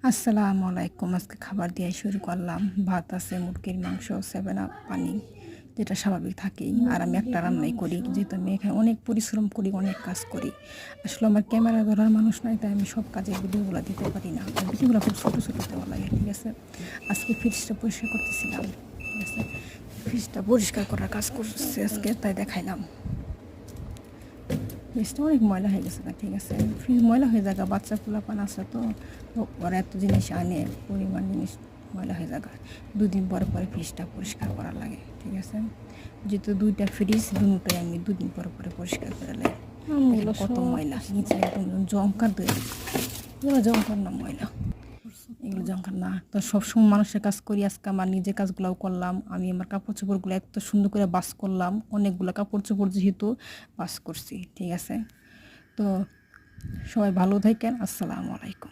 আসসালামু আলাইকুম। আজকে খাবার দিয়ে শুরু করলাম। ভাত আছে, মুরগির মাংস, 7 আপ পানি, যেটা স্বাভাবিক থাকেই। আর আমি একটা রান্নাই করি, যেহেতু আমি এখানে অনেক পরিশ্রম করি, অনেক কাজ করি। আসলে আমার ক্যামেরা ধরার মানুষ নাই, তাই আমি সব কাজের ভিডিওগুলো দিতে পারি না। আর ভিডিওগুলো খুব ছোটো ছোটো দেওয়া লাগে, ঠিক আছে। আজকে ফ্রিজটা পরিষ্কার করতেছিলাম, ঠিক আছে। ফ্রিজটা পরিষ্কার করার কাজ করছে আজকে, তাই দেখাইলাম। ফ্রিজটা অনেক ময়লা হয়ে গেছে, ঠিক আছে। ফ্রিজ ময়লা হয়ে যাগা, বাচ্চা পোলাপান আছে তো, ওরা এত জিনিস আনে, পরিমাণ জিনিস ময়লা হয়ে যাগা। 2 দিন পরে পরে ফ্রিজটা পরিষ্কার করা লাগে, ঠিক আছে। যেহেতু 2টা ফ্রিজ, দুটোই আমি 2 দিন পরে পরে পরিষ্কার করে লাই। কত ময়লা নিচে, একদম জঙ্কার তৈরি। এগুলো জঙ্কার না, ময়লা, এগুলো জঙ্কার না। তো সবসময় মানুষের কাজ করি, আজকে আমার নিজের কাজগুলোও করলাম। আমি আমার কাপড় চোপড়গুলো এত সুন্দর করে বাস করলাম, অনেকগুলো কাপড় চোপড় যেহেতু বাস করছি, ঠিক আছে। তো সবাই ভালো থাকেন। আসসালামু আলাইকুম।